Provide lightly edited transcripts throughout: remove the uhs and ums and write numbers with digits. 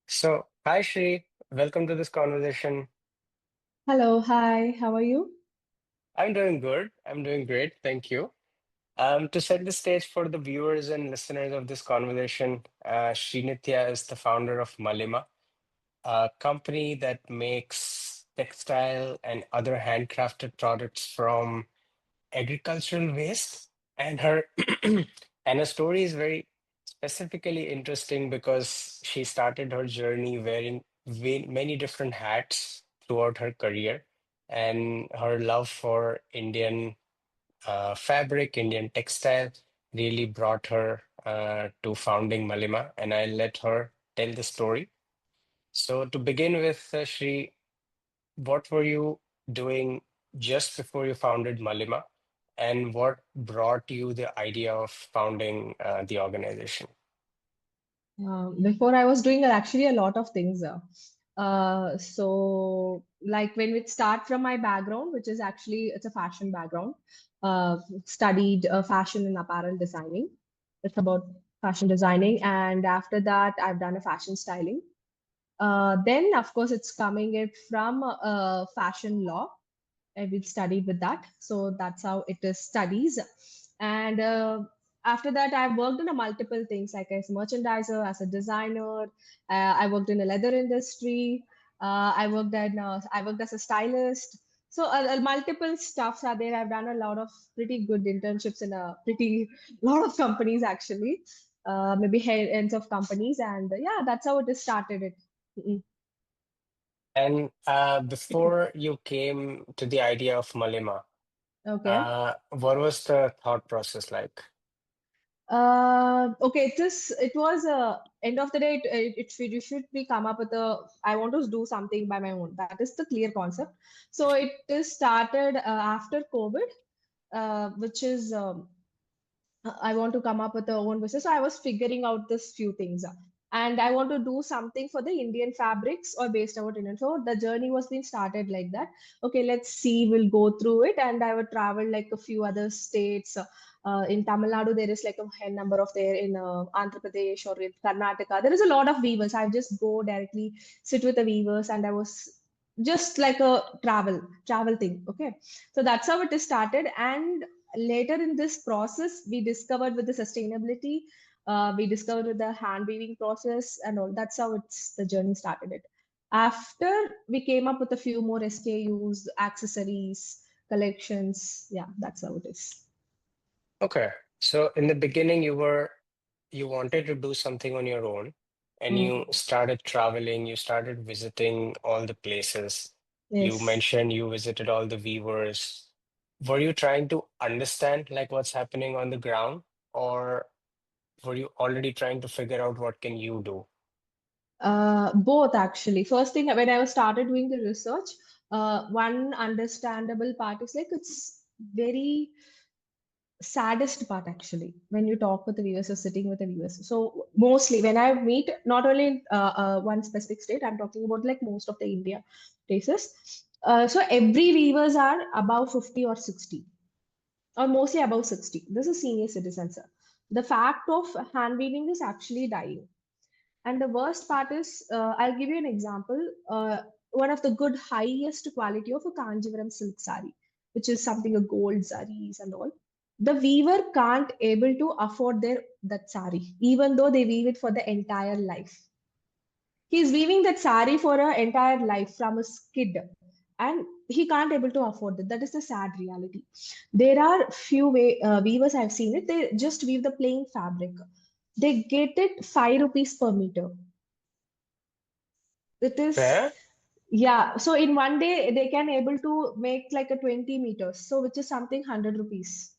Hi Shri, welcome to this conversation. Hello, hi, how are you? I'm doing good. I'm doing great. Thank you. To set the stage for the viewers and listeners of this conversation, Srinithya is the founder of Malima, a company that makes textile and other handcrafted products from agricultural waste. And her and her story is very specifically interesting because she started her journey wearing many different hats throughout her career, and her love for Indian fabric, Indian textile, really brought her to founding Malima. And I let her tell the story. So to begin with, Shri, what were you doing just before you founded Malima, and what brought you the idea of founding the organization? Before I was doing actually a lot of things. Like when we start from my background, which is actually it's a fashion background, studied fashion and apparel designing. It's about fashion designing, and after that, I've done a fashion styling. Then, of course, it's coming it from fashion law. We studied with that. So that's how it is studies. And after that, I've worked in a multiple things like as a merchandiser, as a designer. I worked in the leather industry. I worked as a stylist. So multiple stuffs are there. I've done a lot of pretty good internships in a pretty lot of companies actually. Maybe ends of companies, and yeah, that's how it is started. It. Mm-mm. And before you came to the idea of Malima, Okay. what was the thought process like? Okay, it was end of the day you should be come up with a I want to do something by my own. That is the clear concept. So it is started after COVID, which is I want to come up with a own business. So I was figuring out this few things. And I want to do something for the Indian fabrics or based out Indian. So the journey was being started like that. Okay, let's see, we'll go through it. And I would travel like a few other states. In Tamil Nadu, there is like a high number of there in Andhra Pradesh or in Karnataka. There is a lot of weavers. I just go directly sit with the weavers, and I was just like a travel thing. Okay, so that's how it is started. And later in this process, we discovered with the sustainability, we discovered with the hand weaving process and all. That's how it's the journey started. It after we came up with a few more SKUs, accessories, collections. Yeah, that's how it is. Okay, so in the beginning, you wanted to do something on your own, and you Mm, started traveling, you started visiting all the places. You yes. mentioned you visited all the weavers. Were you trying to understand like what's happening on the ground, or were you already trying to figure out what can you do? Both actually. First thing when I was started doing the research, one understandable part is like it's very saddest part actually when you talk with the viewers or sitting with the viewers. So mostly when I meet not only in one specific state, I'm talking about like most of the India places. So every viewers are above 50 or 60 or mostly above 60. This is senior citizens. The fact of hand weaving is actually dying. And the worst part is, I'll give you an example. One of the good highest quality of a Kanjivaram silk sari, which is something a gold saris and all. The weaver can't able to afford their that sari, even though they weave it for the entire life. He's weaving that sari for an entire life from a kid, and he can't able to afford it. That is the sad reality. There are few weavers I've seen it. They just weave the plain fabric. They get it 5 rupees per meter. It is, Yeah, yeah. So in one day, they can able to make like a 20 meters. So which is something 100 rupees.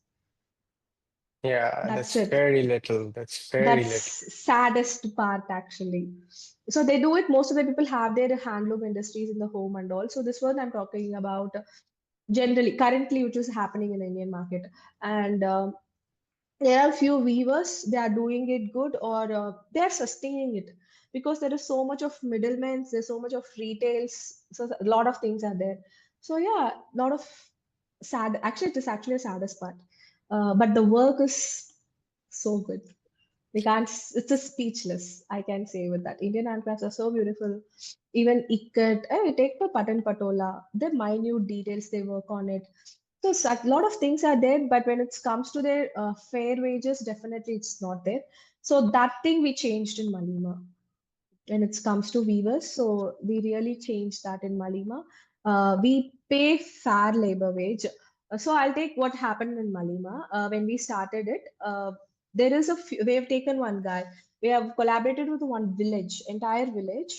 yeah, That's that's it. very little. That's very little. That's saddest part actually. So they do it. Most of the people have their handloom industries in the home and all. So this one I'm talking about generally, currently, which is happening in the Indian market. And there are few weavers, they are doing it good or they are sustaining it because there is so much of middlemen, there's so much of retails, so a lot of things are there. So yeah, a lot of actually it is actually a saddest part, but the work is so good. We can't, it's a speechless, I can say with that. Indian handcrafts are so beautiful. Even ikat, take the pattern patola, the minute details they work on it. So such lot of things are there, but when it comes to their fair wages, definitely it's not there. So that thing we changed in Malima when it comes to weavers. So we really changed that in Malima. We pay fair labor wage. So I'll take what happened in Malima when we started it. There is we have taken one guy. We have collaborated with one village, entire village,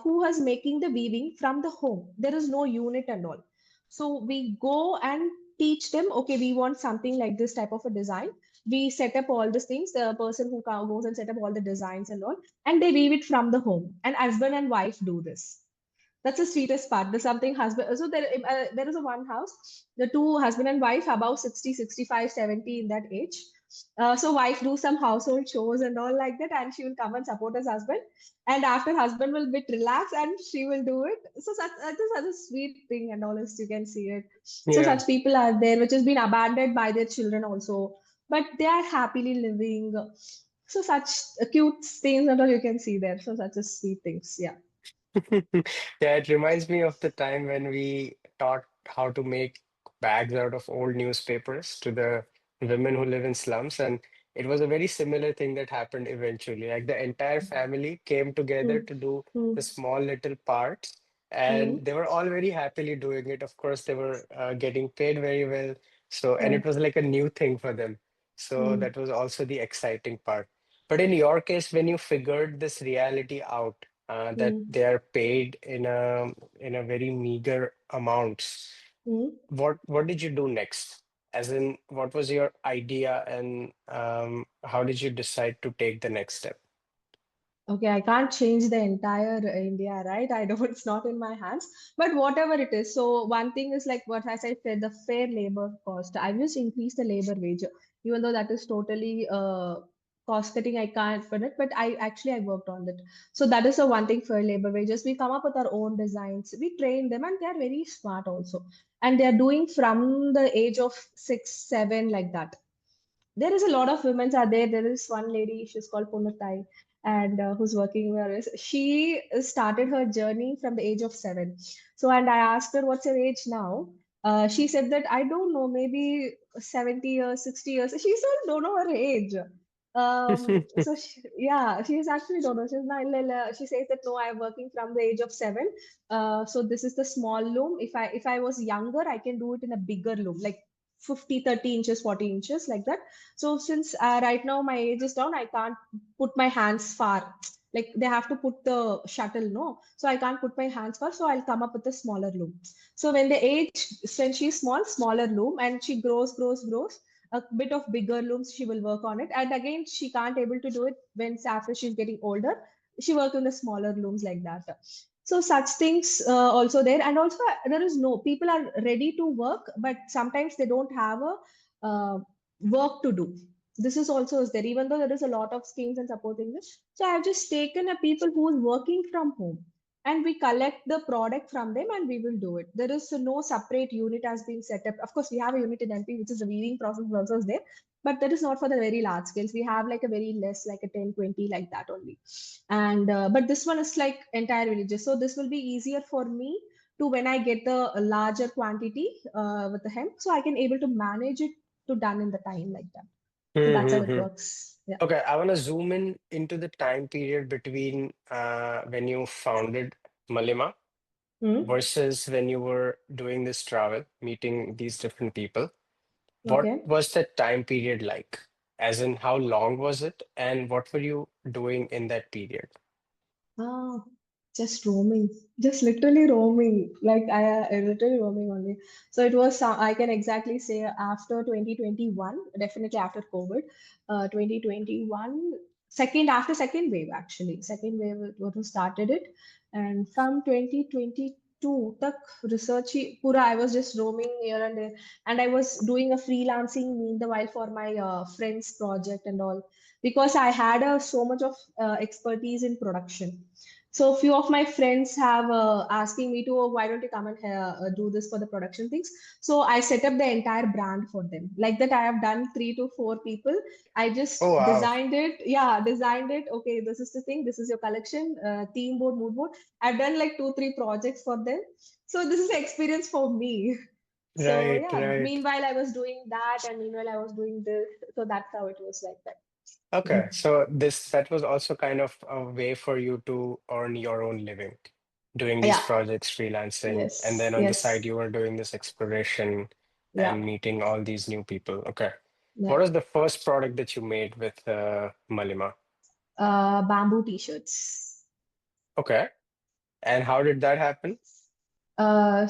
who was making the weaving from the home. There is no unit and all. So we go and teach them. Okay, we want something like this type of a design. We set up all these things. The person who goes and set up all the designs and all, and they weave it from the home, and husband and wife do this. That's the sweetest part. There's something husband. So there is a one house. The two husband and wife about 60, 65, 70 in that age. So wife do some household chores and all like that, and she will come and support his husband. And after husband will bit relax, and she will do it. So that is such a sweet thing, and all this you can see it. So Yeah. such people are there, which has been abandoned by their children also, but they are happily living. So such cute things and all you can see there. So such a sweet things. Yeah. Yeah, it reminds me of the time when we taught how to make bags out of old newspapers to the women who live in slums. And it was a very similar thing that happened eventually. Like the entire family came together Hmm. to do Hmm. the small little parts, and Hmm. they were all very happily doing it. Of course, they were getting paid very well. So, and Yeah. it was like a new thing for them. So Hmm. that was also the exciting part. But in your case, when you figured this reality out, that Hmm. they are paid in a very meager amounts. Hmm. What did you do next? As in, what was your idea, and how did you decide to take the next step? Okay, I can't change the entire India, right? I don't, it's not in my hands. But whatever it is, so one thing is like what as I said, the fair labor cost. I just increase the labor wage, even though that is totally cost cutting. I can't put it, but I worked on it. So that is the one thing for labor wages. We come up with our own designs. We train them, and they are very smart also, and they are doing from the age of 6, 7 like that. There is a lot of women are there. There is one lady, she's called Punatai, and who's working with us. She started her journey from the age of 7. So, and I asked her, "What's your age now?" She said that I don't know, maybe 70 years, 60 years. She still don't know her age. So yeah, she is actually don't know. She's not, she says that no, I'm working from the age of 7. So this is the small loom. If I was younger, I can do it in a bigger loom, like 50, 30 inches, 40 inches, like that. So since right now my age is down, I can't put my hands far. Like they have to put the shuttle, no? So I can't put my hands far. So I'll come up with a smaller loom. So when she's small, smaller loom, and she grows, a bit of bigger looms, she will work on it. And again, she can't able to do it when after she's getting older. She work on the smaller looms like that. So such things also there, and also there is no people are ready to work, but sometimes they don't have a work to do. This is also is there, even though there is a lot of schemes and supporting this. So I have just taken a people who is working from home, and we collect the product from them, and we will do it. There is no separate unit has been set up. Of course, we have a unit in MP, which is the weaving process also is there, but that is not for the very large scales. We have like a very less, like a 10, 20, like that only. And but this one is like entire villages, so this will be easier for me to when I get the larger quantity with the hemp, so I can able to manage it to done in the time like that. So that's how it Mm-hmm. works. Yeah. Okay, I want to zoom in into the time period between when you founded Malima Hmm. versus when you were doing this travel, meeting these different people. What Okay. was that time period like? As in, how long was it, and what were you doing in that period? Ah, just roaming, just literally roaming. Like I literally roaming only. So it was. I can exactly say after 2021, definitely after COVID, 2021, second after second wave actually, second wave what was started it, and from 2022, tak research pura I was just roaming here and there, and I was doing a freelancing meanwhile for my friend's project and all. because I had so much of expertise in production. So few of my friends have asking me to, oh, why don't you come and do this for the production things? So I set up the entire brand for them. Like that, I have done 3 to 4 people. I Oh, just wow. designed it. Yeah, designed it. Okay, this is the thing. This is your collection, theme board, mood board. I've done like 2, 3 projects for them. So this is experience for me. So Right, yeah, right. meanwhile I was doing that, and meanwhile I was doing this. So that's how it was like that. Okay, Mhm. so this that was also kind of a way for you to earn your own living, doing these Yeah. projects, freelancing, and Yes. then on the side Yes. you were doing this exploration Yeah. and meeting all these new people. Okay. Yeah. What was the first product that you made with Malima? Bamboo t-shirts. Okay. And how did that happen?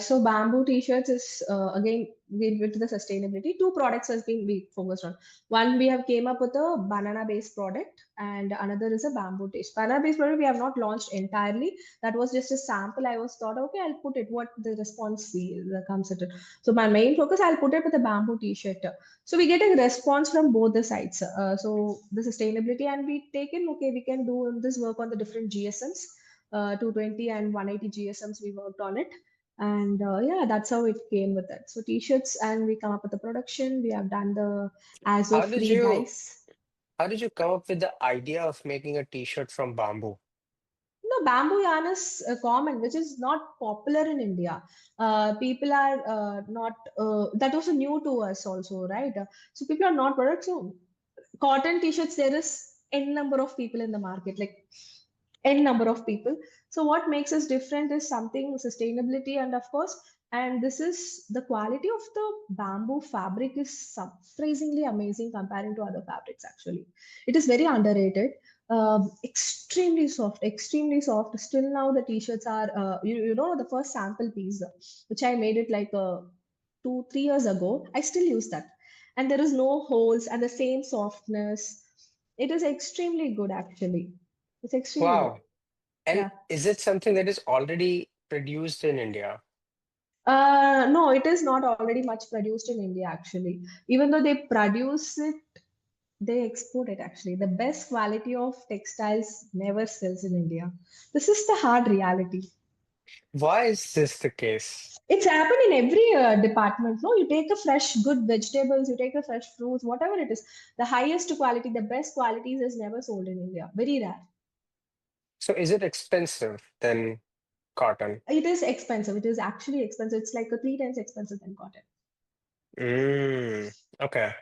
So bamboo t-shirts is again we with the sustainability. Two products has been we focused on. One we have came up with a banana-based product, and another is a bamboo t-shirt. Banana-based product we have not launched entirely. That was just a sample. I was thought, okay, I'll put it. What the response that comes at it. So my main focus, I'll put it with a bamboo t-shirt. So we get a response from both the sides. So the sustainability, and we taken okay, we can do this work on the different GSMs. 220 and 180 GSMs we worked on it, and yeah, that's how it came with it. So t-shirts, and we come up with the production. We have done the ASO How did free you dice. how did you come up with the idea of making a t-shirt from bamboo? No, bamboo yarn is common, which is not popular in India. People are not that was new to us also, right? So people are not product. So cotton t-shirts, there is n number of people in the market, like n number of people. So what makes us different is something sustainability, and of course, and this is the quality of the bamboo fabric is surprisingly amazing comparing to other fabrics. Actually, it is very underrated. Extremely soft. Still now the t-shirts are you know the first sample piece which I made it like 2 3 years ago. I still use that, and there is no holes and the same softness. It is extremely good actually. It's extremely good. Wow. And Yeah. is it something that is already produced in India? No, it is not already much produced in India actually. Even though they produce it, they export it actually. The best quality of textiles never sells in India. This is the hard reality. Why is this the case? It's happened in every department. No, you take a fresh, good vegetables, you take a fresh fruits, whatever it is. The highest quality, the best qualities is never sold in India. Very rare. So is it expensive than cotton? It is expensive. It is actually expensive. It's like a 3 times expensive than cotton. Mm, okay.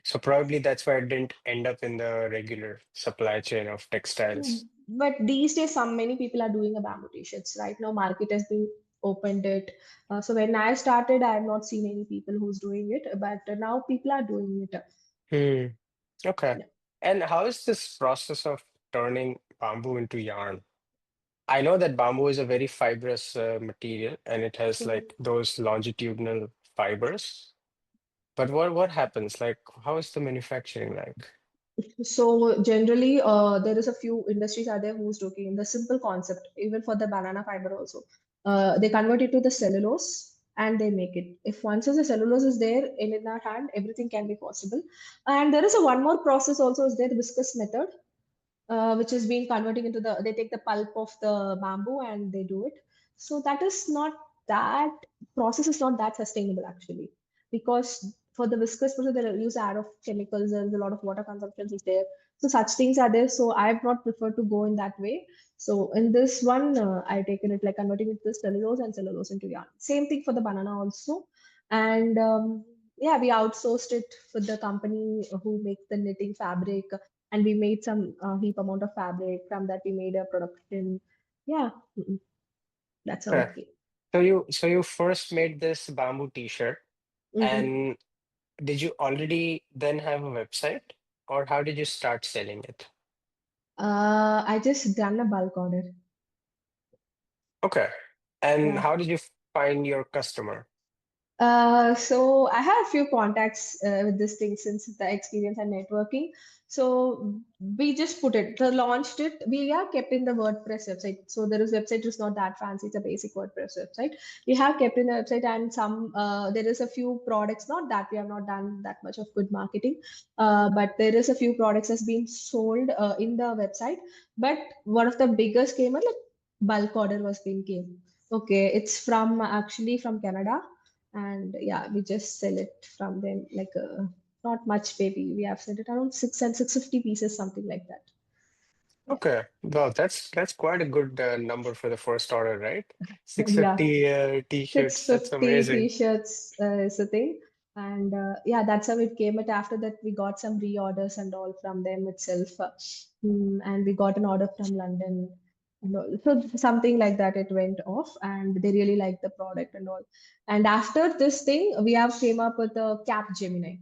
So probably that's why it didn't end up in the regular supply chain of textiles. But these days, some many people are doing a bamboo t-shirts. Right now, market has been opened it. So when I started, I have not seen any people who's doing it, but now people are doing it. Hmm. Okay. Yeah. And how is this process of turning bamboo into yarn? I know that bamboo is a very fibrous material and it has Mhm. like those longitudinal fibers. But what happens? Like, how is the manufacturing like? So generally, there is a few industries are there who's looking in the simple concept, even for the banana fiber also. They convert it to the cellulose and they make it. If once the cellulose is there in our hand, everything can be possible. And there is a one more process also is there, the viscous method, which is being converting into they take the pulp of the bamboo and they do it. So that is not that process is not that sustainable actually, because for the viscous process they use add of chemicals. There's a lot of water consumption is there. So such things are there. So I have not preferred to go in that way. So in this one, I've taken it like converting it to cellulose and cellulose into yarn. Same thing for the banana also. And yeah, we outsourced it for the company who makes the knitting fabric, and we made some heap amount of fabric. From that we made a production. Yeah. That's how Okay. it came. So you first made this bamboo t-shirt, Hmm. and did you already then have a website, or how did you start selling it? I just done a bulk order. Okay. And Yeah. how did you find your customer? So I have a few contacts with this thing since the experience and networking. So we just put it, the launched it. We are kept in the WordPress website. So there is website is not that fancy. It's a basic WordPress website. We have kept in the website and some there is a few products. Not that we have not done that much of good marketing, but there is a few products has been sold in the website. But one of the biggest came like bulk order was being came. Okay, it's from actually from Canada, and yeah, we just sell it from them like not much, maybe we have sold it around 650 pieces, something like that. Yeah. Okay. Well, that's quite a good number for the first order, right? Yeah, 650 t-shirts. That's 650 amazing. t-shirts is a thing. And yeah, that's how it came. But after that, we got some reorders and all from them itself. And we got an order from London. And all. So something like that, it went off, and they really liked the product and all. And after this thing, we have came up with a Cap Gemini.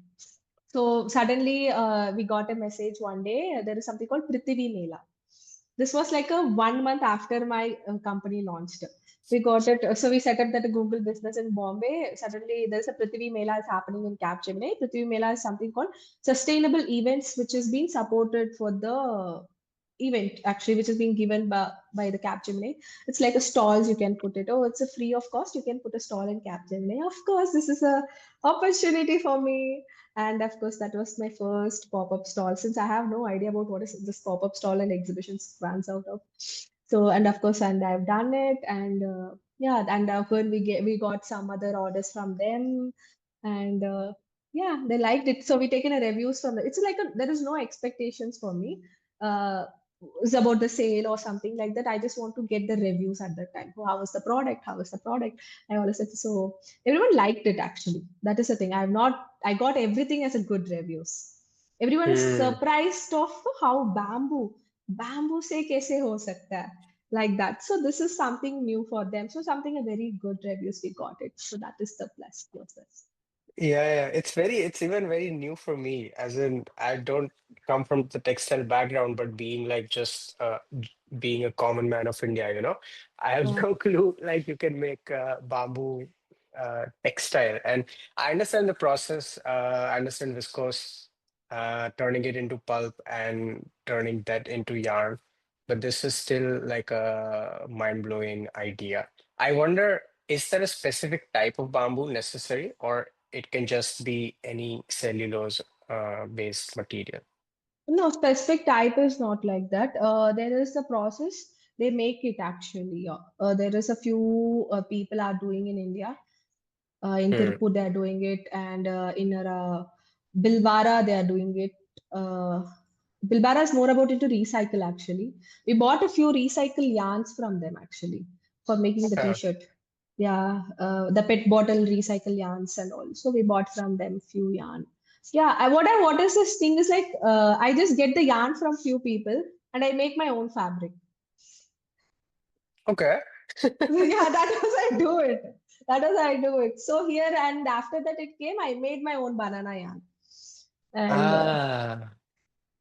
So suddenly we got a message one day. There is something called Prithvi Mela. This was like a 1 month after my company launched. We got it. So we set up that Google business in Bombay. Suddenly there's a Prithvi Mela is happening in Capgemini. Prithvi Mela is something called sustainable events, which is being supported for the event actually, which is being given by the Capgemini. It's like a stalls you can put it. Oh, it's a free of cost. You can put a stall in Capgemini. Of course, this is a opportunity for me. And of course, that was my first pop-up stall since I have no idea about what is this pop-up stall and exhibitions runs out of. So, and of course, and I've done it. And yeah, and when we got some other orders from them, and yeah, they liked it. So we taken a reviews from it. It's like there is no expectations for me. Uh, it's about the sale or something like that. I just want to get the reviews at that time. Oh, how was the product? How was the product? I always said so. Everyone liked it actually. That is the thing. I got everything as a good reviews. Everyone is Hmm. surprised of how bamboo से कैसे हो सकता है, like that. So this is something new for them. So something a very good reviews we got it. So that is the plus process. Yeah, it's even very new for me, as in I don't come from the textile background, but being like just being a common man of India, I have Oh, no clue like you can make bamboo textile. And I understand the process, I understand viscose, turning it into pulp and turning that into yarn, but this is still like a mind-blowing idea. I wonder, is there a specific type of bamboo necessary, or it can just be any cellulose based material? no, specific type is not like that. There is a process. They make it actually. There is a few people are doing in India. In Hmm. Tirupur, they are doing it, and in Bilbara, they are doing it. Uh, Bilbara is more about into recycle actually. We bought a few recycle yarns from them actually for making the Okay. t-shirt. Yeah, the pet bottle recycle yarns and all. So we bought from them few yarn. Yeah, what is this thing is like I just get the yarn from few people and I make my own fabric. Okay. So yeah, that was I do it. That was I do it. So here and after that it came, I made my own banana yarn. And Ah,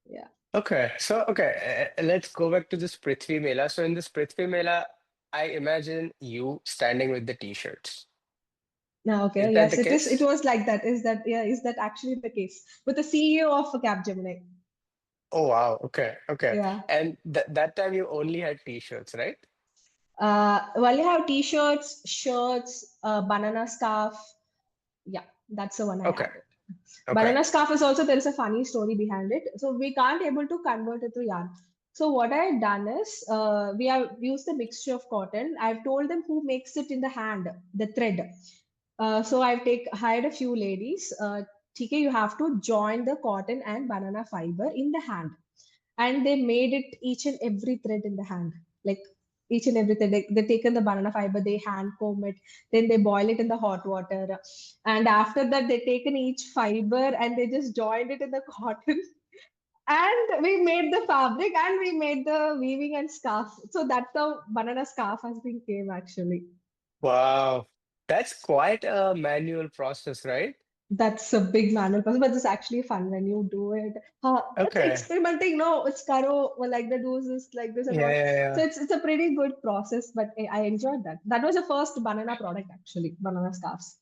yeah. okay. So, okay, let's go back to this Prithvi Mela. So, in this Prithvi Mela, I imagine you standing with the t-shirts. Now, Is okay, that the yes, it is. It case? was like that. Is that yeah? Is that actually the case with the CEO of Capgemini? Oh, wow. Okay. Okay. Yeah. And that time you only had t-shirts, right? Well, you have t-shirts, shirts, banana scarf. Yeah, that's the one I Okay. had. Okay. Banana scarf is also there is a funny story behind it. So we can't able to convert it to yarn. So what I had done is we have used the mixture of cotton. I've told them who makes it in the hand, the thread. So I've hired a few ladies. TK, you have to join the cotton and banana fiber in the hand, and they made it each and every thread in the hand, like each and every thread. They taken the banana fiber, they hand comb it, then they boil it in the hot water, and after that they taken each fiber and they just joined it in the cotton. And we made the fabric and we made the weaving and scarf. So that's how banana scarf has been came actually. Wow. That's quite a manual process, right? That's a big manual process, but it's actually fun when you do it. It's Okay. experimenting, no, it's caro, well, like the do's is like this and Yeah, all. yeah, So yeah. it's a pretty good process, but I enjoyed that. That was the first banana product actually, banana scarves.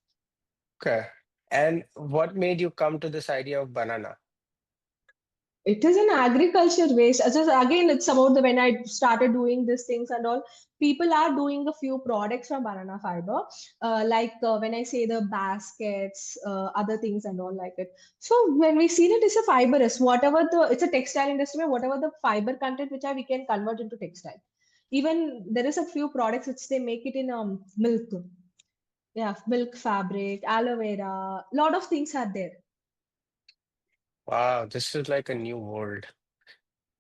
Okay. And what made you come to this idea of banana? It is an agriculture waste. Just again, it's about the when I started doing these things and all. People are doing a few products from banana fiber, like when I say the baskets, other things and all like it. So when we see it, it's a fibrous. Whatever the it's a textile industry, whatever the fiber content which are we can convert into textile. Even there is a few products which they make it in milk. Yeah, milk fabric, aloe vera. Lot of things are there. Wow, this is like a new world.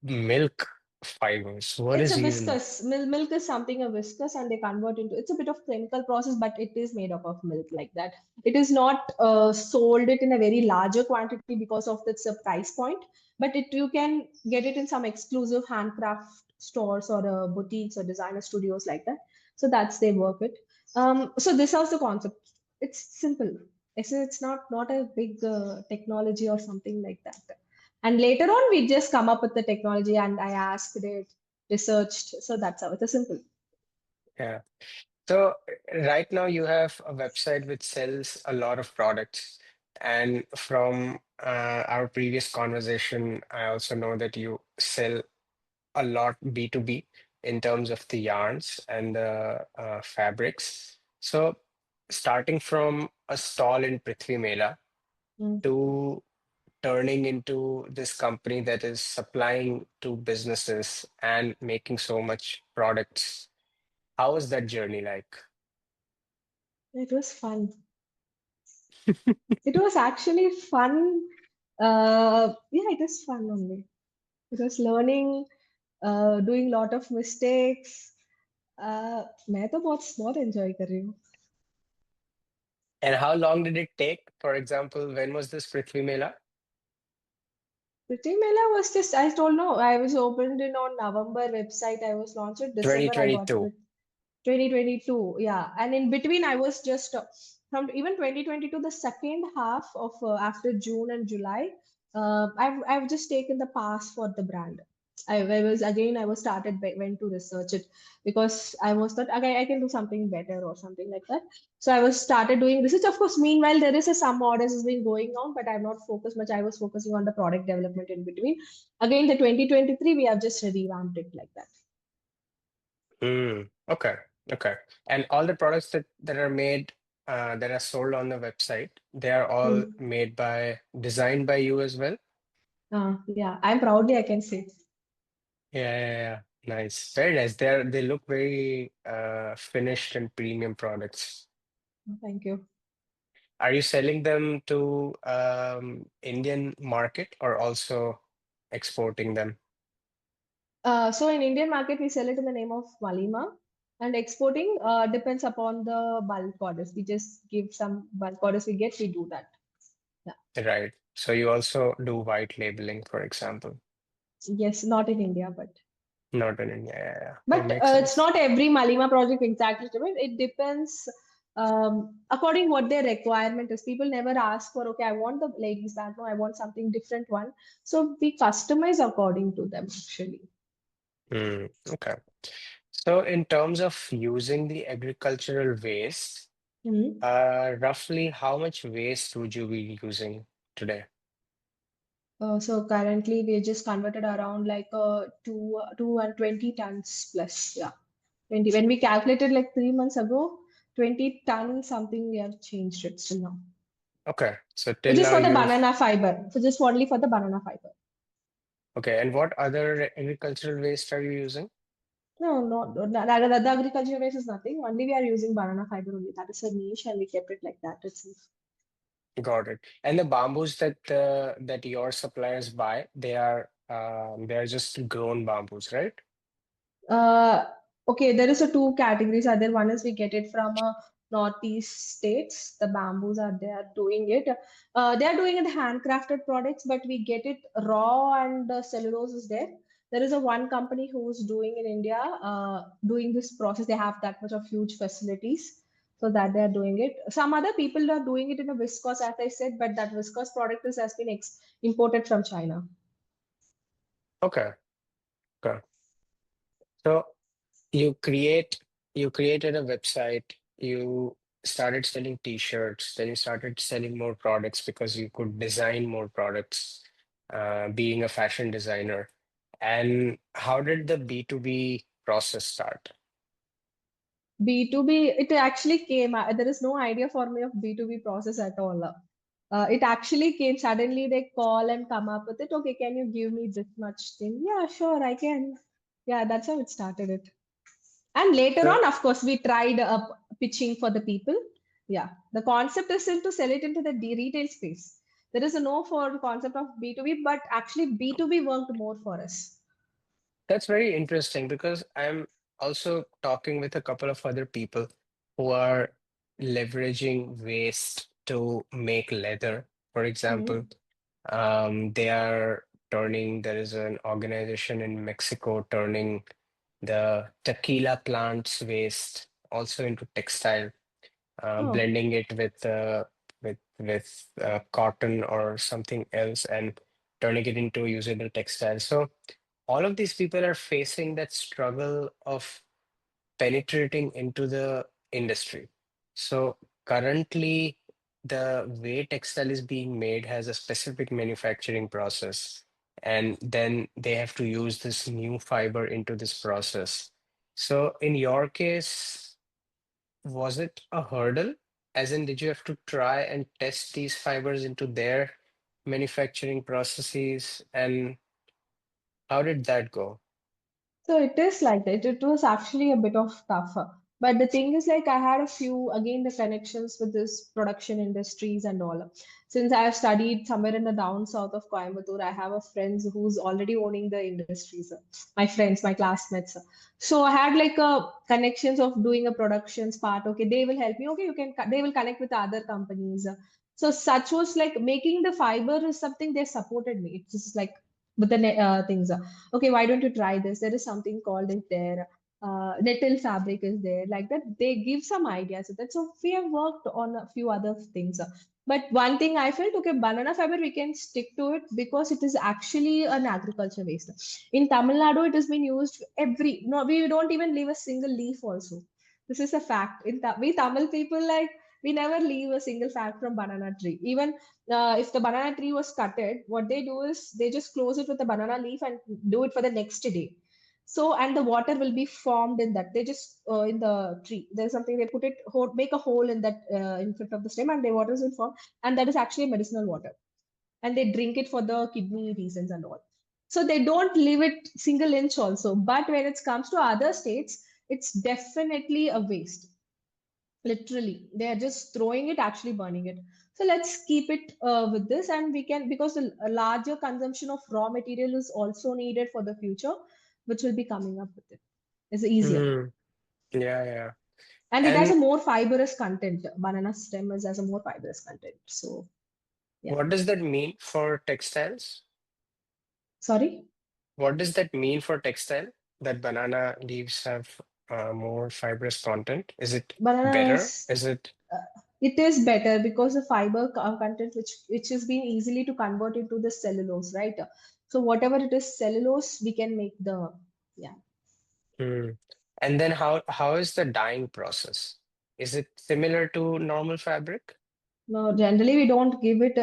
Milk fibers. What It's a is even? viscous. Milk is something a viscous, and they convert into. It's a bit of chemical process, but it is made up of milk like that. It is not sold it in a very larger quantity because of its price point, but it you can get it in some exclusive handcraft stores or boutiques or designer studios like that. So that's they work it. So this was the concept. It's simple. It's not a big technology or something like that. And later on, we just come up with the technology, and I asked it, researched. So that's how it's simple. Yeah. So right now you have a website which sells a lot of products. And from our previous conversation, I also know that you sell a lot B2B in terms of the yarns and the fabrics. So starting from a stall in Prithvi Mela Mm. to turning into this company that is supplying to businesses and making so much products. How was that journey like? It was fun. It was actually fun. Yeah, it is fun only. It was learning, doing lot of mistakes. मैं तो बहुत enjoy कर रही हूँ. And how long did it take? For example, when was this Prithvi Mela? Pretty Mela was just, I don't know, I was opened in on November website. I was launched in December. I got 2022. 2022, yeah. And in between, I was just from even 2022, the second half of after June and July, I've just taken the pass for the brand. I was started went to research it because I was thought okay, I can do something better or something like that. So I was started doing research. Of course, meanwhile there is a some orders has been going on, but I'm not focused much. I was focusing on the product development in between. Again, the 2023 we have just revamped it like that. Okay. Okay. And all the products that are made, that are sold on the website, they are all Hmm. made by, designed by you as well? Yeah, I'm proudly I can say. Yeah, yeah, yeah. Nice. Very nice. They look very finished and premium products. Thank you. Are you selling them to Indian market or also exporting them? So in Indian market, we sell it in the name of Maleema, and exporting depends upon the bulk orders. We just give some bulk orders we get, we do that. Yeah. Right. So you also do white labeling, for example. Yes, not in India, Not in India. Yeah, yeah. That but makes it's sense. not every Maleema project exactly. It depends according what their requirement is. People never ask for, okay, I want the ladies bag. No, I want something different one. So we customize according to them actually. Okay. So in terms of using the agricultural waste, Mhm. roughly how much waste would you be using today? So currently we just converted around like 220 tons plus. Yeah, 20. When we calculated like 3 months ago, 20 tons something we have changed it still now. Okay. So till Which is now for the you've banana fiber. So just only for the banana fiber. okay. And what other agricultural waste are you using? The agriculture waste is nothing. Only we are using banana fiber only. That is a niche and we kept it like that itself. Got it. And the bamboos that your suppliers buy, they are just grown bamboos, right? Uh, okay, there is a two categories are there. One is we get it from northeast states. The bamboos are there doing it. They are doing it handcrafted products, but we get it raw and the cellulose is there. There is a one company who's doing in India, doing this process. They have that much of huge facilities, so that they are doing it. Some other people are doing it in a viscose, as I said, but that viscose product has been imported from China. Okay. Okay. So you create you created a website. You started selling t-shirts, then you started selling more products because you could design more products, being a fashion designer. And how did the B2B process start? B2B, it actually came, there is no idea for me of B2B process at all. It actually came suddenly, they call and come up with it. Okay, can you give me this much thing? Yeah, sure, I can. Yeah, that's how it started it. And later So on, of course, we tried pitching for the people. Yeah, the concept is still to sell it into the retail space. There is a no for the concept of B2B, but actually B2B worked more for us. that's very interesting because I'm also talking with a couple of other people who are leveraging waste to make leather, for example. Hmm. They are turning, there is an organization in Mexico turning the tequila plant's waste also into textile, Oh, blending it with cotton or something else and turning it into usable textile. So all of these people are facing that struggle of penetrating into the industry. So currently, the way textile is being made has a specific manufacturing process, and then they have to use this new fiber into this process. So in your case, was it a hurdle? As in, did you have to try and test these fibers into their manufacturing processes, and how did that go? so it is like that. It was actually a bit of tougher. But the thing is, like, I had a few, again, the connections with this production industries and all. Since I have studied somewhere in the down south of Coimbatore, I have a friends who's already owning the industries. My friends, my classmates. So I had like a connections of doing a productions part. Okay, they will help me. Okay, you can. They will connect with other companies. So such was like making the fiber is something they supported me. It's just like with the things. Okay, why don't you try this? There is something called it there. Nettle fabric is there, like that. They give some ideas. So that's so we have worked on a few other things. But one thing I felt, okay, banana fiber, we can stick to it because it is actually an agriculture waste. In Tamil Nadu, it has been used every, no, we don't even leave a single leaf also. This is a fact. We Tamil people, like, we never leave a single fact from banana tree. Even if the banana tree was cutted, what they do is they just close it with a banana leaf and do it for the next day. So, and the water will be formed in that. They just in the tree. There's something they put it, make a hole in that in front of the stem, and the water will form, and that is actually medicinal water. And they drink it for the kidney reasons and all. So they don't leave it single inch also. But when it comes to other states, it's definitely a waste. Literally, they are just throwing it, actually burning it. So let's keep it with this, and we can, because a larger consumption of raw material is also needed for the future, which will be coming up with it. It's easier, Hmm. Yeah, yeah. and it has a And more fibrous content. Banana stem has a more fibrous content. So yeah, what does that mean for textiles? sorry, What does that mean for textile? That banana leaves have more fibrous content? Is it better? bananas. Is it? It is better because the fiber content, which has been easily to convert into the cellulose, right? So whatever it is, cellulose, we can make the, yeah. Hmm. And then how is the dyeing process? Is it similar to normal fabric? No, generally we don't give it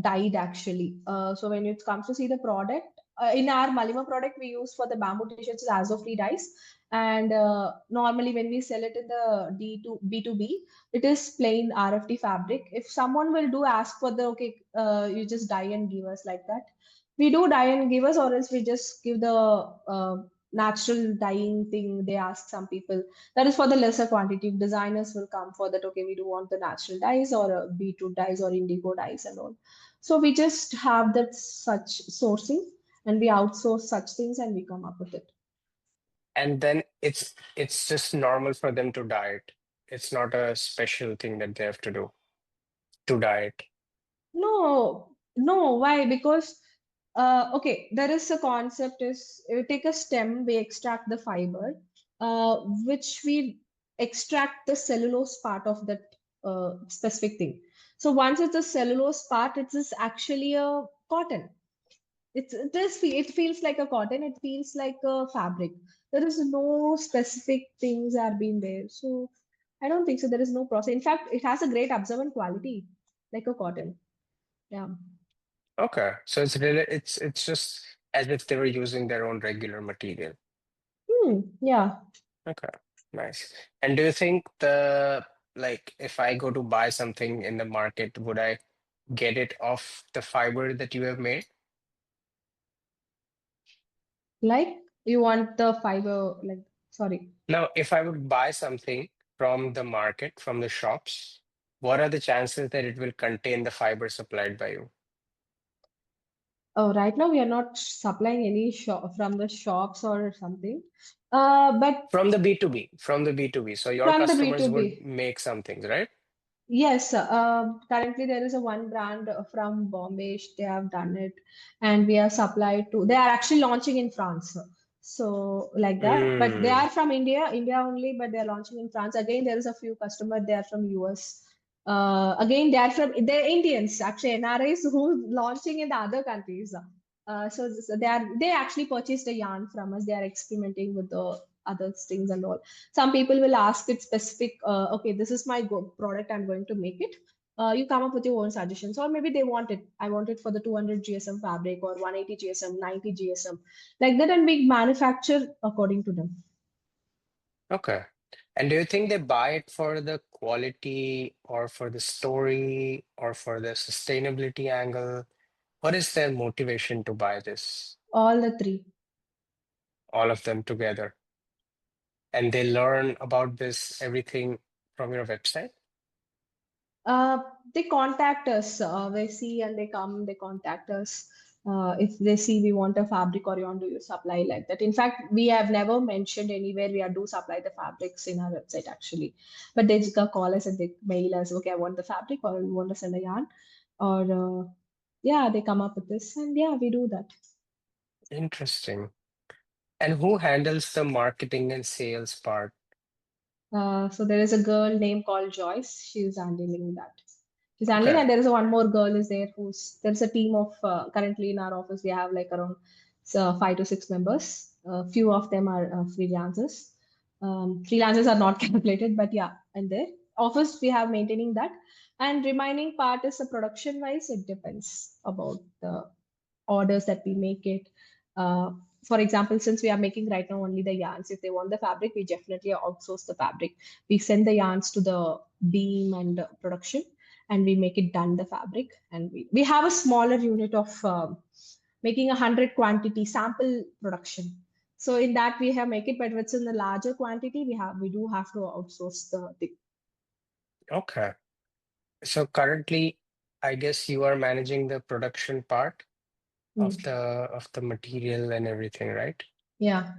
dyed actually. So when it comes to see the product, in our Malima product we use for the bamboo t-shirts is azo-free dyes, and normally when we sell it in the D2 B2B, it is plain RFD fabric. If someone will do ask for the, okay, you just dye and give us, like that, we do dye and give us, or else we just give the natural dyeing thing. They ask some people, that is for the lesser quantity. Designers will come for that. Okay, we do want the natural dyes or B2 dyes or indigo dyes and all. So we just have that such sourcing, and we outsource such things, and we come up with it. And then it's just normal for them to dye it. It's not a special thing that they have to do to dye it. No, no, why? Because okay, there is a concept is we take a stem, we extract the fiber, which we extract the cellulose part of that specific thing. So once it's a cellulose part, it is actually a cotton. It feels like a cotton. It feels like a fabric. There is no specific things are being there. So I don't think so. There is no process. In fact, it has a great absorbent quality, like a cotton. Yeah. Okay, so it's really it's just as if they were using their own regular material. Yeah. Okay, nice. And do you think the like if I go to buy something in the market, would I get it off the fiber that you have made? Like you want the fiber, like, sorry. Now, if I would buy something from the market, from the shops, what are the chances that it will contain the fiber supplied by you? Oh, right now we are not supplying any shop from the shops or something. But From the B2B, from the B2B. So your from the customers would B2B. make some things, right? Yes, currently there is a one brand from Bombay. They have done it, and we have supplied to. They are actually launching in France, so like that. But they Mm, are from India, India only. But they are launching in France. Again, there is a few customer. They are from US. Again, they're Indians actually NRIs who launching in the other countries. So they actually purchased a yarn from us. They are experimenting with the other things and all. Some people will ask it specific, okay, this is my product, I'm going to make it. You come up with your own suggestions, or maybe they want it. I want it for the 200 GSM fabric or 180 GSM, 90 GSM, like that, and we manufacture according to them. okay. And do you think they buy it for the quality or for the story or for the sustainability angle? What is their motivation to buy this? All the three. All of them together. And they learn about this everything from your website? Uh, they contact us. They see and they come. They contact us. If they see we want a fabric or you want to supply like that. In fact, we have never mentioned anywhere we are do supply the fabrics in our website actually, but they just call us and they mail us. Okay, I want the fabric or you want to send a yarn, or yeah, they come up with this and yeah, we do that. Interesting. And who handles the marketing and sales part? So there is a girl named called Joyce. She's handling that. She's handling, Okay. and there is a one more girl is there who's there's a team of currently in our office we have like around 5 to 6 members. A few of them are freelancers. Freelancers are not calculated, but yeah, and there office we have maintaining that. And remaining part is the production wise. It depends about the orders that we make it. For example, since we are making right now only the yarns, if they want the fabric, we definitely outsource the fabric. We send the yarns to the beam and production, and we make it done the fabric. And we have a smaller unit of making 100 quantity sample production. So in that we have make it, but if it's in the larger quantity, we do have to outsource the thing. Okay. So currently, I guess you are managing the production part Mm. of the material and everything, right? Yeah.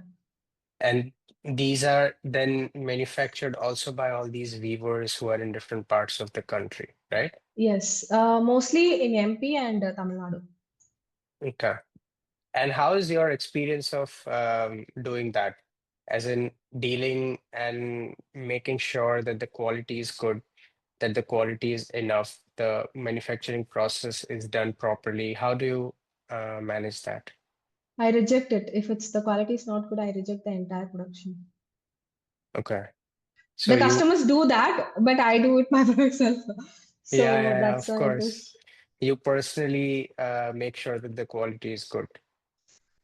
And these are then manufactured also by all these weavers who are in different parts of the country, right? Yes. Mostly in MP and Tamil Nadu. Okay. And how is your experience of doing that? As in dealing and making sure that the quality is good, that the quality is enough, the manufacturing process is done properly. How do you manage that? I reject it. If it's the quality is not good, I reject the entire production. Okay. So The you, customers do that, but I do it by myself. yeah, So yeah, that's of why it course. is. You personally make sure that the quality is good.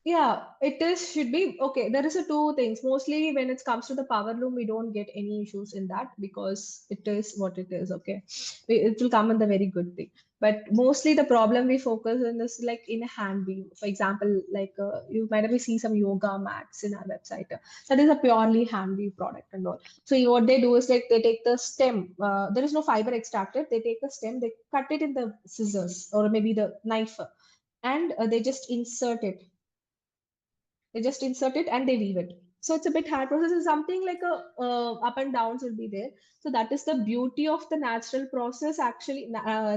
Yeah, it is should be okay. There is a two things. Mostly when it comes to the power loom, we don't get any issues in that because it is what it is. Okay, it will come in the very good thing. But mostly the problem we focus on is like in a hand weave. For example, like you might have seen some yoga mats in our website. That is a purely hand weave product and all. So what they do is like they take the stem. There is no fiber extracted. They take the stem, they cut it in the scissors or maybe the knife, and they just insert it. They just insert it and they weave it. So it's a bit hard process. It's something like a up and downs will be there. So that is the beauty of the natural process actually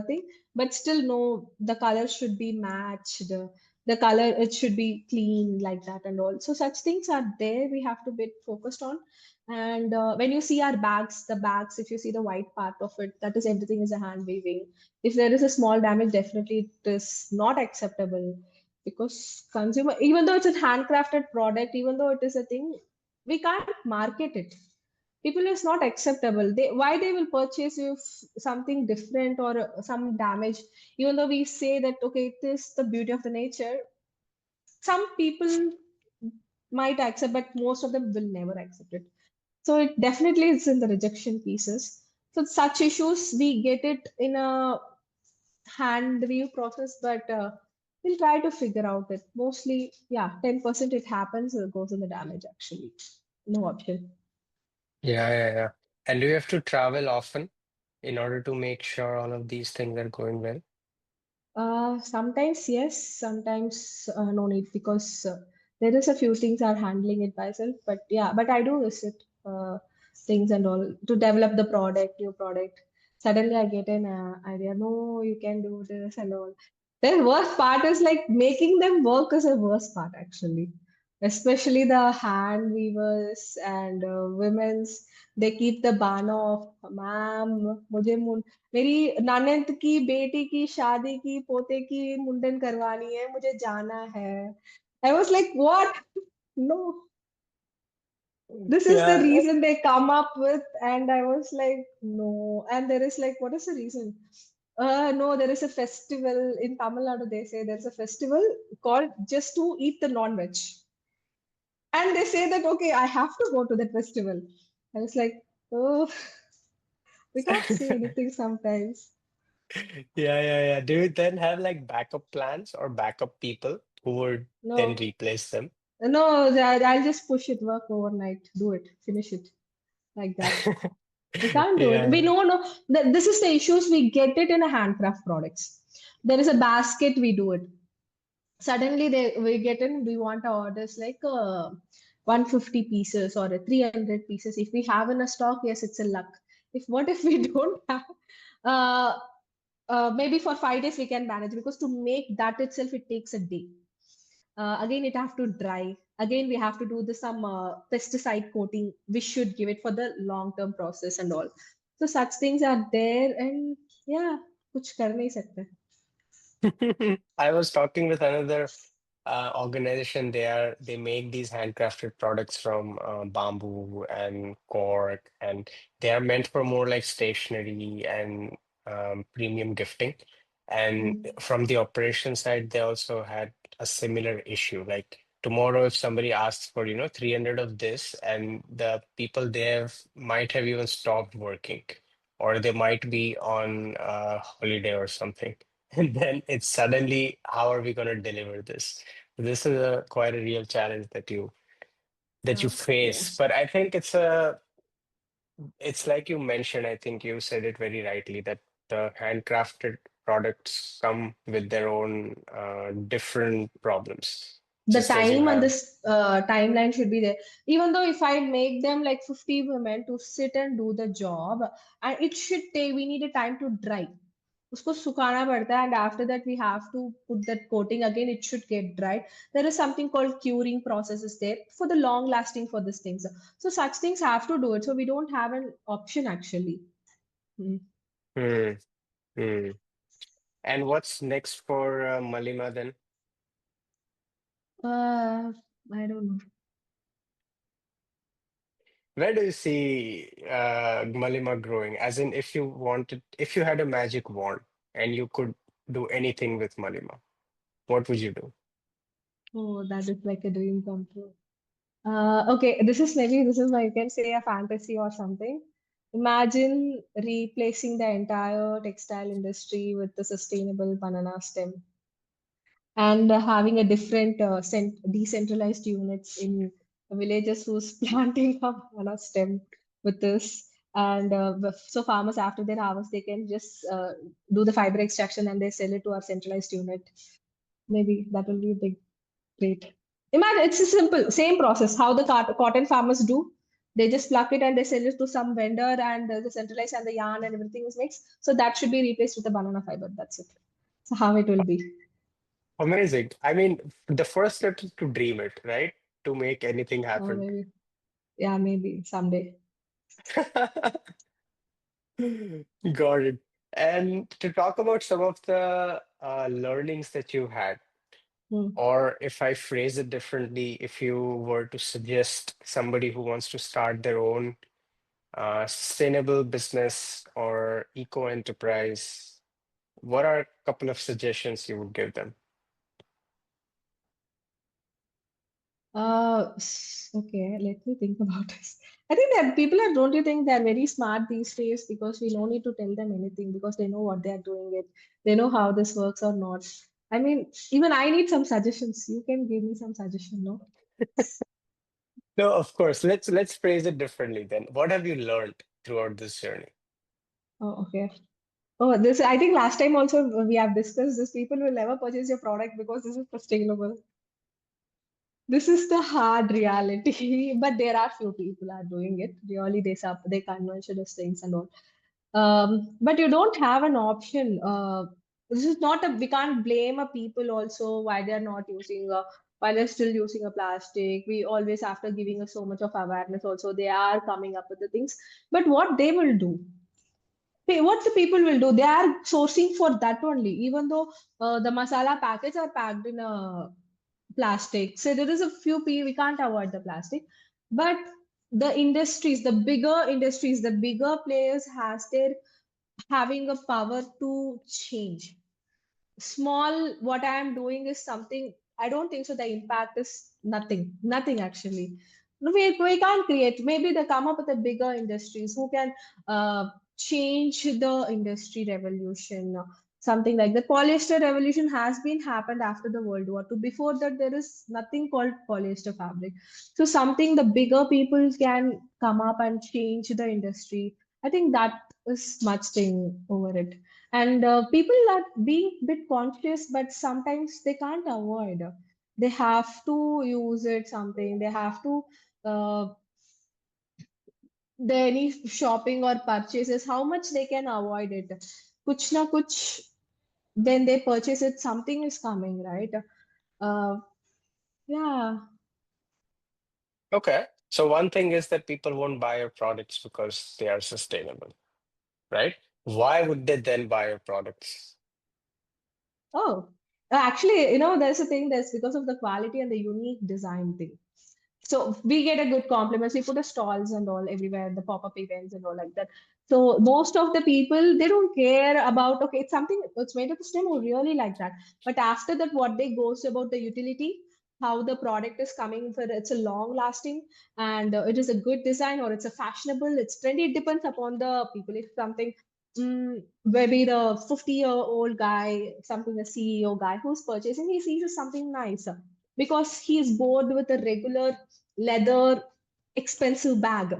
thing. But still, no, the color should be matched. The color it should be clean like that and all. So such things are there. We have to be focused on. And when you see our bags, the bags, if you see the white part of it, that is everything is a hand weaving. If there is a small damage, definitely it is not acceptable because consumer, even though it's a handcrafted product, even though it is a thing, we can't market it. People is not acceptable. They why they will purchase if something different or some damage, even though we say that okay, it is the beauty of the nature. Some people might accept, but most of them will never accept it. So it definitely is in the rejection pieces. So such issues we get it in a hand review process, but we'll try to figure out it. Mostly, yeah, 10% it happens, it goes in the damage actually. No option. Yeah, yeah, yeah. And do you have to travel often in order to make sure all of these things are going well? Sometimes yes, sometimes no need because there is a few things are handling it by self. But yeah, but I do visit things and all to develop the product, new product. Suddenly I get an idea. No, you can do this and all. The worst part is like making them work is the worst part actually. Especially the hand weavers and women's. They keep the banner of ma'am, मुझे मेरी ननद की बेटी की शादी की पोते की मुंडन करवानी है मुझे जाना है I was like what no this is the Yeah. reason they come up with and I was like no and there is like what is the reason no there is a festival in Tamil Nadu they say there's a festival called just to eat the non-veg and they say that okay I have to go to that festival I was like oh we can't say anything sometimes Yeah, yeah, yeah. Do you then have like backup plans or backup people who would then no replace them? No, I'll just push it, work overnight, do it, finish it like that. We can't do it. Yeah, We yeah. know, no, this is the issues. We get it in a handcraft products. There is a basket, we do it. Suddenly, we get in, we want our orders like 150 pieces or a 300 pieces. If we have in a stock, yes, it's a luck. If what if we don't have? Uh, Maybe for 5 days we can manage because to make that itself, it takes a day. Again it have to dry again we have to do the some pesticide coating we should give it for the long term process and all so such things are there and yeah kuch kar nahi sakte I was talking with another organization. They make these handcrafted products from bamboo and cork, and they are meant for more like stationery and premium gifting. And Hmm. from the operation side, they also had a similar issue. Like tomorrow, if somebody asks for, 300 of this, and the people there might have even stopped working, or they might be on holiday or something. And then it's suddenly, how are we going to deliver this? This is a quite a real challenge that you Yeah, face. But I think it's like you mentioned, I think you said it very rightly that the handcrafted products come with their own different problems, the just as you time and have. this timeline should be there even though if I make them like 50 women to sit and do the job and it should take we need a time to dry उसको सुखाना पड़ता है and after that we have to put that coating again it should get dried there is something called curing process is there for the long lasting for these things so such things have to do it so we don't have an option actually. Hmm. Hmm, hmm. And what's next for Malima then? uh I don't know. Where do you see Malima growing? As in, if you had a magic wand and you could do anything with Malima, what would you do? Oh, that is like a dream come true. Okay, this is like you can say a fantasy or something. Imagine replacing the entire textile industry with the sustainable banana stem and having a different decentralized units in villages who's planting a banana stem with this. And so farmers after their harvest, they can just do the fiber extraction and they sell it to our centralized unit. Maybe that will be a big great. Imagine it's a simple, same process. How the cotton farmers do. They just pluck it and they sell it to some vendor and the centralized and the yarn and everything is mixed. So that should be replaced with the banana fiber. That's it. So how it will be. Amazing. I mean, the first step is to dream it, right? To make anything happen. Maybe. Yeah, maybe someday. Got it. And to talk about some of the learnings that you had, Hmm. or if I phrase it differently, if you were to suggest somebody who wants to start their own sustainable business or eco enterprise, what are a couple of suggestions you would give them? Okay, let me think about this. I think that people are, don't you think they're very smart these days because we don't need to tell them anything because they know what they're doing it. They know how this works or not. I mean, even I need some suggestions. You can give me some suggestion, no? No, of course. Let's phrase it differently then. What have you learned throughout this journey? Oh, okay. Oh, this, I think last time also we have discussed this. People will never purchase your product because this is sustainable. This is the hard reality, but there are few people are doing it. Really, they conventional things and all. But you don't have an option. This is not a, we can't blame a people also why they're not using a, why they're still using a plastic. We always, after giving us so much of awareness, also they are coming up with the things. But what they will do, what the people will do, they are sourcing for that only, even though the masala packets are packed in a plastic. So there is a few we can't avoid the plastic, but the industries, the bigger players has their having a power to change. Small, what I am doing is something, I don't think so the impact is nothing actually. No, we can't create, maybe they come up with the bigger industries who can change the industry revolution, something like the polyester revolution has been happened after the World War II. Before that there is nothing called polyester fabric. So something the bigger people can come up and change the industry. I think that is much thing over it. And people are being a bit conscious, but sometimes they can't avoid. They have to use it something. They have to, uh, any shopping or purchases, how much they can avoid it. Kuch na kuch, when they purchase it, something is coming, right? Uh, yeah. Okay. So one thing is that people won't buy your products because they are sustainable, right? Why would they then buy your products? Oh, actually, there's a thing that's because of the quality and the unique design thing. So we get a good compliments. We put a stalls and all everywhere, the pop-up events and all like that. So most of the people, they don't care about, okay, it's something, it's made of stem who really like that. But after that, what they goes about the utility, how the product is coming for, it's a long lasting, and it is a good design or it's a fashionable, it's trendy. It depends upon the people. If something, maybe the 50-year-old guy, something a CEO guy who's purchasing, he sees something nice because he is bored with a regular leather expensive bag.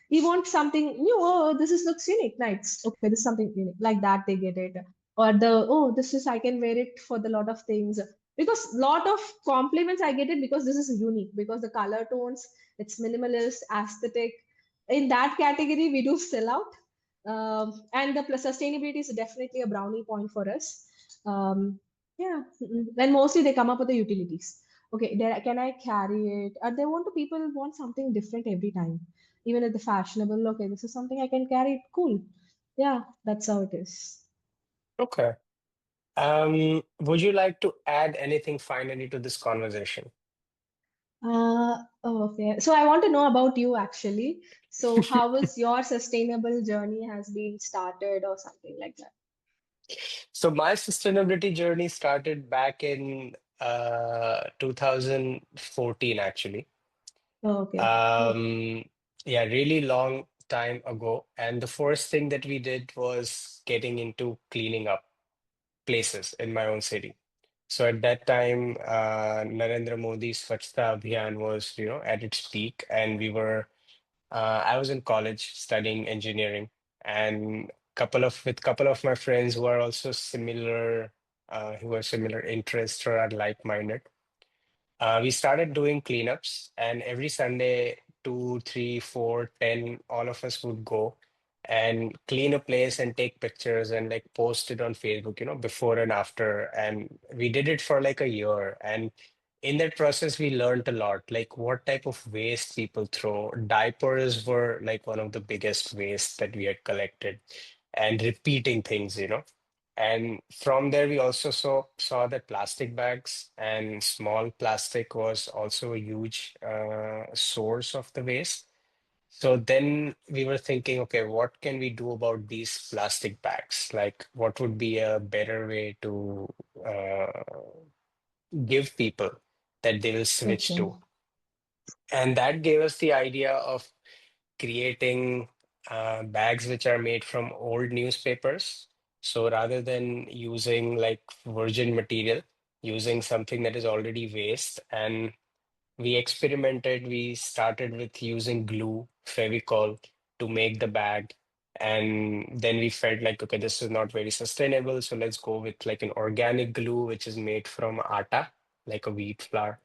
He wants something new. Oh, this is looks unique. Nice. Okay, this is something unique. Like that, they get it. Or the, oh, this is, I can wear it for the lot of things. Because lot of compliments I get it because this is unique. Because the color tones, it's minimalist, aesthetic. In that category, we do sell out. And the plus sustainability is definitely a brownie point for us. Yeah, and mostly they come up with the utilities. Okay, there, can I carry it? Or they want to, people want something different every time, even at the fashionable. Okay, this is something I can carry. It cool. Yeah, that's how it is. Okay. Would you like to add anything finally to this conversation? Oh, okay. So I want to know about you actually. So how was your sustainable journey has been started or something like that? So my sustainability journey started back in 2014, actually. Oh, okay. Oh, Um, yeah, really long time ago. And the first thing that we did was getting into cleaning up places in my own city. So at that time, Narendra Modi's Swachhta Abhiyan was, at its peak, and I was in college studying engineering, and couple of my friends who are also similar, who have similar interests or are like-minded. We started doing cleanups, and every Sunday, two, three, four, 10, all of us would go and clean a place and take pictures and like post it on Facebook, before and after. And we did it for like a year. And in that process, we learned a lot, like what type of waste people throw. Diapers were like one of the biggest waste that we had collected, and repeating things. And from there, we also saw that plastic bags and small plastic was also a huge source of the waste. So then we were thinking, okay, what can we do about these plastic bags? Like, what would be a better way to uh, give people that they will switch Okay. to? And that gave us the idea of creating bags which are made from old newspapers. So rather than using like virgin material, using something that is already waste, and we experimented. We started with using glue, Fevicol, to make the bag. And then we felt like, okay, this is not very sustainable. So let's go with like an organic glue, which is made from atta, like a wheat flour.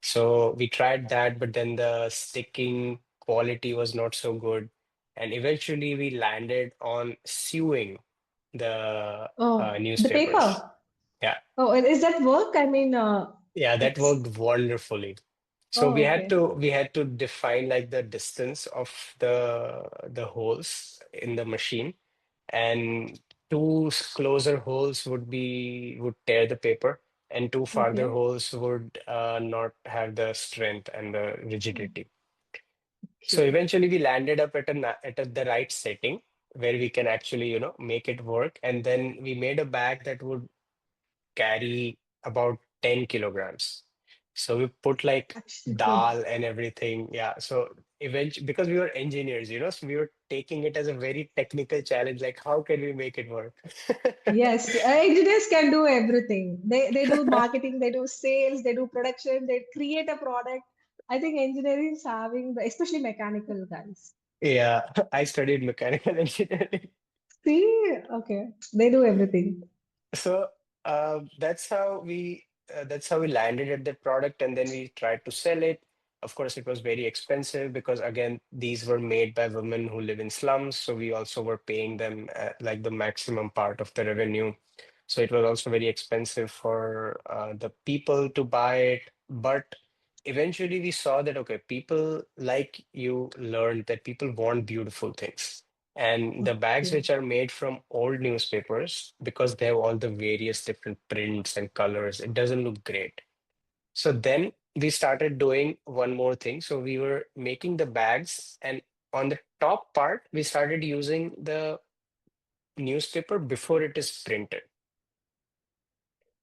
So we tried that, but then the sticking quality was not so good. And eventually we landed on sewing the Oh, the newspapers. paper. Yeah. Oh, and is that work? I mean, Yeah, that it's. worked wonderfully. So Oh, okay. we had to define like the distance of the holes in the machine, and closer holes would tear the paper, and two farther Okay. holes would not have the strength and the rigidity. So Okay. eventually we landed up the right setting where we can actually, make it work. And then we made a bag that would carry about 10 kilograms. So we put like Actually, good. dal and everything. Yeah. So eventually, because we were engineers, so we were taking it as a very technical challenge. Like, how can we make it work? Yes, engineers can do everything. They do marketing, they do sales, they do production, they create a product. I think engineering is having the, especially mechanical guys. Yeah, I studied mechanical engineering. See, okay, they do everything. So that's how we landed at that product, and then we tried to sell it. Of course, it was very expensive because again, these were made by women who live in slums, so we also were paying them like the maximum part of the revenue. So it was also very expensive for the people to buy it. But eventually, we saw that okay, people like you learned that people want beautiful things. And the bags Okay. which are made from old newspapers, because they have all the various different prints and colors, it doesn't look great. So then we started doing one more thing. So we were making the bags, and on the top part, we started using the newspaper before it is printed.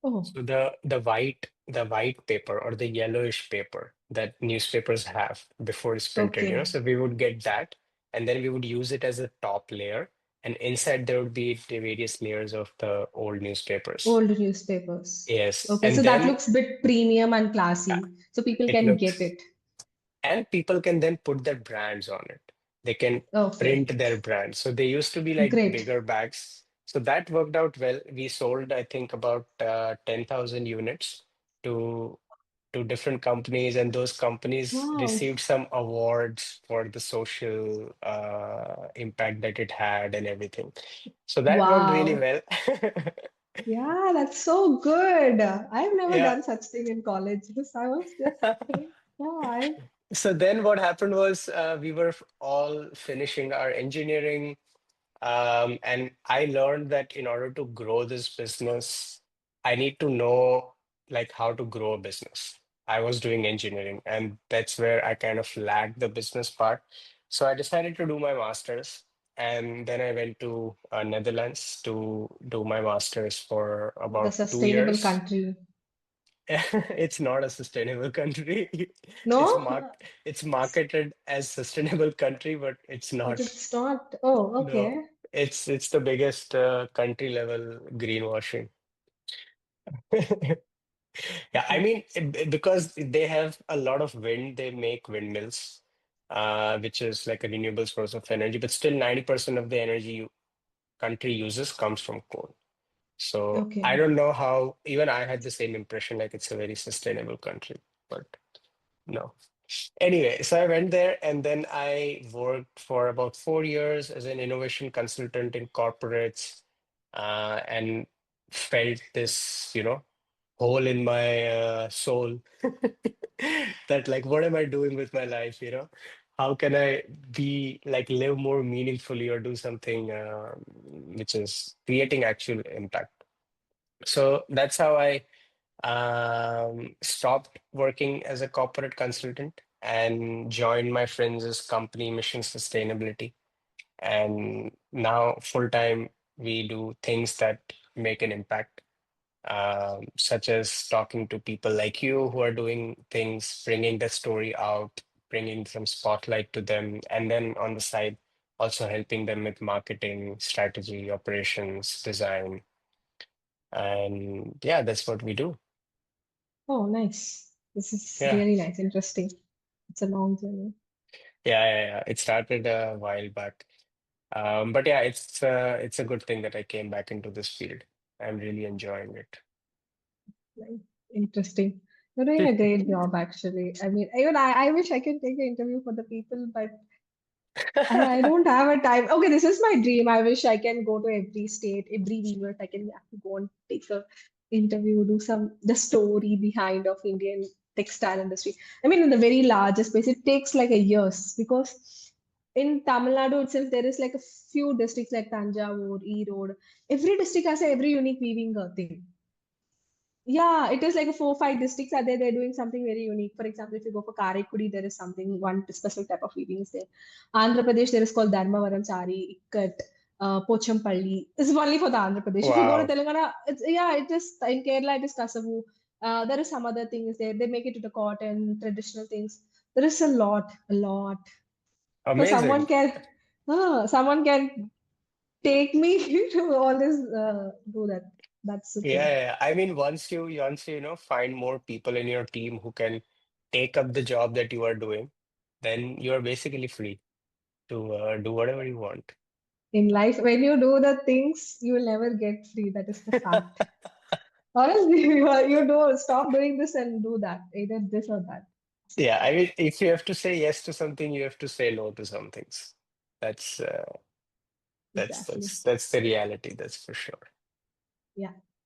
Oh, So the white paper or the yellowish paper that newspapers have before it's printed, okay. so we would get that, and then we would use it as a top layer, and inside there would be the various layers of the old newspapers. Old newspapers. Yes, Okay, so and that then looks bit premium and yeah, classy, so people it can get looks, it. and people can then put their brands on it. They can Okay, print their brand. So they used to be like great. bigger bags. So that worked out well. We sold, I think, about 10,000 units to different companies, and those companies Wow. received some awards for the social impact that it had and everything. So that worked really Wow. well. Yeah, that's so good. I've never Yeah. done such thing in college because I was just saying, yeah, I So then what happened was we were all finishing our engineering. And I learned that in order to grow this business, I need to know like how to grow a business. I was doing engineering, and that's where I kind of lacked the business part. So I decided to do my master's, and then I went to Netherlands to do my master's for the about two sustainable years. country. It's not a sustainable country. It's No, mark it's marketed as sustainable country, but it's but not. it's not. Oh, No, okay. it's the biggest country level greenwashing. Yeah, I Okay. mean, because they have a lot of wind, they make windmills, which is like a renewable source of energy, but still 90% of the energy country uses comes from coal. So I Okay. don't know how, even I had the same impression like it's a very sustainable country, but no. Anyway, so I went there and then I worked for about 4 years as an innovation consultant in corporates, and felt this, hole in my soul that like, what am I doing with my life? How can I be like live more meaningfully or do something which is creating actual impact? So that's how I stopped working as a corporate consultant, and joined my friends' company, Mission Sustainability. And now, full time, we do things that make an impact, such as talking to people like you who are doing things, bringing the story out, bringing some spotlight to them, and then on the side, also helping them with marketing, strategy, operations, design. And yeah, that's what we do. Oh, nice. This is Yeah. really nice, interesting. It's a long journey. Yeah. It started a while back. But yeah, it's a good thing that I came back into this field. I'm really enjoying it. Nice. Interesting. You're doing a great job, actually. I mean, I wish I could take an interview for the people, but I don't have a time. Okay, this is my dream. I wish I can go to every state, every weaver. I can have to go and take a interview, do some the story behind of Indian textile industry. I mean, in the very largest place, it takes like a years because in Tamil Nadu itself, there is like a few districts like Tanjavur, Erode. Every district has a every unique weaving thing. Yeah, it is like a four, five districts are there. They're doing something very unique. For example, if you go for Karaikudi, there is something, one specific type of weaving is there. Andhra Pradesh, there is called Dharmavaram sari, Ikkat, Pochampalli. This is only for the Andhra Pradesh. If you go to Wow, Telangana, yeah, it is in Kerala, it is Kasavu. There is some other things there. They make it to the cotton, traditional things. There is a lot, a lot. So amazing. someone can take me to all this, do that. That's the thing. I mean, once you find more people in your team who can take up the job that you are doing, then you are basically free to do whatever you want. In life, when you do the things, you will never get free. That is the fact. Or else you do stop doing this and do that, either this or that. Yeah, I mean, if you have to say yes to something, you have to say no to some things. That's uh, that's Exactly. that's that's the reality. That's for sure. Yeah.